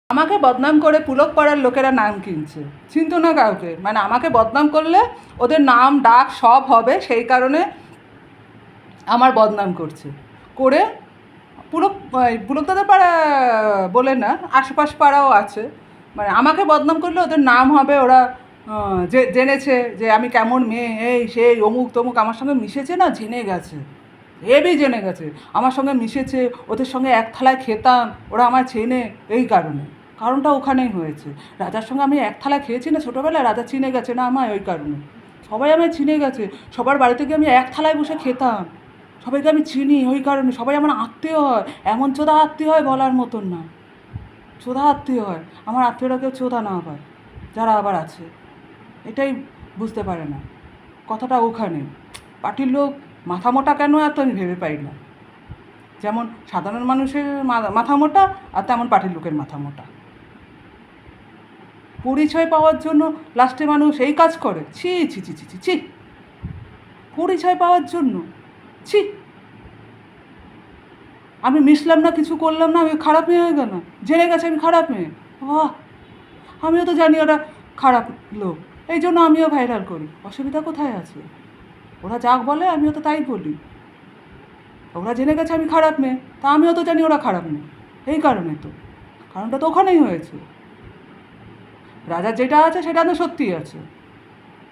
আমাকে বদনাম করে পুলক পাড়ার লোকেরা নাম কিনছে, চিনতো না কাউকে, মানে আমাকে বদনাম করলে ওদের নাম ডাক সব হবে, সেই কারণে আমার বদনাম করছে করে পুলকদাদের পাড়া বলে না, আশেপাশ পাড়াও আছে, মানে আমাকে বদনাম করলে ওদের নাম হবে, ওরা যে জেনেছে যে আমি কেমন মেয়ে, এই সেই অমুক তমুক, আমার সঙ্গে মিশেছে না, জেনে গেছে, হেবি জেনে গেছে, আমার সঙ্গে মিশেছে, ওদের সঙ্গে এক থালায় খেতাম, ওরা আমায় চেনে, এই কারণটা ওখানেই হয়েছে। রাজার সঙ্গে আমি এক থালায় খেয়েছি না ছোটোবেলায়, রাজা চিনে গেছে না আমায়, ওই কারণে সবাই আমায় চিনে গেছে, সবার বাড়িতে গিয়ে আমি এক থালায় বসে খেতাম, সবাইকে আমি চিনি, ওই কারণে সবাই আমার আত্মীয় হয়, এমন চোদা আত্মীয় হয় বলার মতন না, চোদা আত্মীয় হয়, আমার আত্মীয়রা কেউ চোদা না আবার, যারা আবার আছে, এটাই বুঝতে পারে না, কথাটা ওখানে। পার্টির লোক মাথা মোটা কেন এত আমি ভেবে পাই না, যেমন সাধারণ মানুষের মাথা মোটা আর তেমন পার্টির লোকের মাথা মোটা। পরিচয় পাওয়ার জন্য লাস্টে মানুষ এই কাজ করে, ছি ছি ছি ছি ছি ছি, পরিচয় পাওয়ার জন্য, ছি, আমি মিশলাম না, কিছু করলাম না, আমি খারাপ মেয়ে হয়ে গেলাম, জেনে গেছে আমি খারাপ মেয়ে, বাহ, আমিও তো জানি ওরা খারাপ লোক, এই জন্য আমিও ভাইরাল করি, অসুবিধা কোথায় আছে? ওরা যাক বলে আমিও তো তাই বলি, ওরা জেনে গেছে আমি খারাপ মেয়ে, তা আমিও তো জানি ওরা খারাপ মেয়ে, এই কারণে তো, কারণটা তো ওখানেই হয়েছে। রাজার যেটা আছে সেটা তো সত্যিই আছে,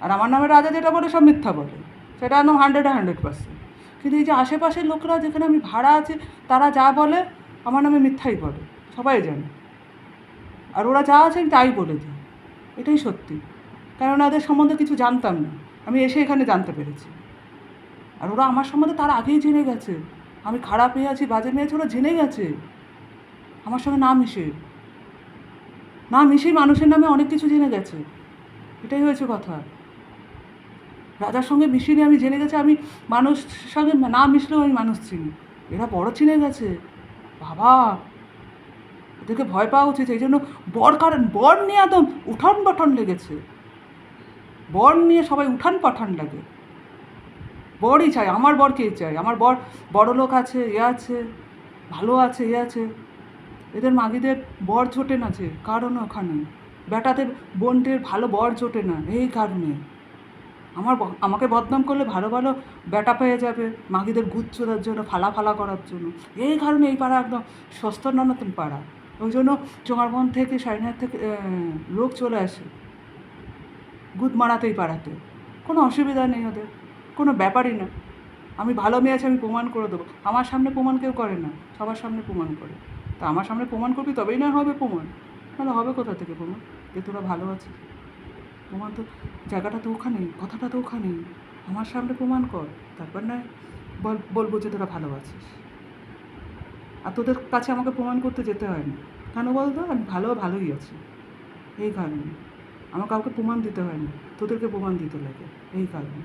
আর আমার নামে রাজা যেটা বলে সব মিথ্যা বলে, সেটা একদম 100% কিন্তু এই যে আশেপাশের লোকরা যেখানে আমি ভাড়া আছি, তারা যা বলে আমার নামে মিথ্যাই বলে, সবাই জানে, আর ওরা যা আছে আমি তাই বলে দিই, এটাই সত্যি, কারণ ওদের সম্বন্ধে কিছু জানতাম না, আমি এসে এখানে জানতে পেরেছি, আর ওরা আমার সম্বন্ধে তার আগেই জেনে গেছে, আমি খারাপ মেয়ে আছি, বাজে মেয়ে আছি, ওরা জেনে গেছে আমার সঙ্গে না মিশেই মানুষের নামে অনেক কিছু জেনে গেছে, এটাই হয়েছে কথা। রাজার সঙ্গে মিশিনি, আমি জেনে গেছে আমি মানুষ সঙ্গে না মিশলেও আমি মানুষ চিনি, এরা বড় চিনে গেছে, বাবা, এদেরকে ভয় পাওয়া উচিত। এই জন্য বর নিয়ে একদম উঠান পাঠান লেগেছে, বর নিয়ে সবাই উঠান পাঠান লাগে, বরই চাই, আমার বরকেই চাই, আমার বর বড় লোক আছে, এ আছে, ভালো আছে, এ আছে, এদের মাগিদের বর জোটে না, যে কারণ ওখানে বেটাদের বোনদের ভালো বর জোটে না, এই কারণে আমাকে বদনাম করলে ভালো ভালো বেটা পেয়ে যাবে, মাগিদের গুচ্ছদার জন্য, ফালা করার জন্য, এই কারণে এই পাড়া একদম সস্তা নতুন পাড়া, ওই জন্য চোঙারবন থেকে সাইনার থেকে লোক চলে আসে গুদ মারাতে এই পাড়াতে, কোনো অসুবিধা নেই ওদের, কোনো ব্যাপারই না, আমি ভালো মেয়ে আছি, আমি প্রমাণ করে দেবো, আমার সামনে প্রমাণ কেউ করে না, সবার সামনে প্রমাণ করে, তা আমার সামনে প্রমাণ করবি তবেই না হবে প্রমাণ, তাহলে হবে কোথা থেকে প্রমাণ যে তোরা ভালো আছিস? প্রমাণ তো জায়গাটা তো ওখানেই, কথাটা তো ওখানেই, আমার সামনে প্রমাণ কর, তারপর না বলবো যে তোরা ভালো আছিস, আর তোদের কাছে আমাকে প্রমাণ করতে যেতে হয় না, কেন বলতো? আমি ভালোই আছি, এই কারণে আমার কাউকে প্রমাণ দিতে হয় না, তোদেরকে প্রমাণ দিতে লাগে, এই কারণে।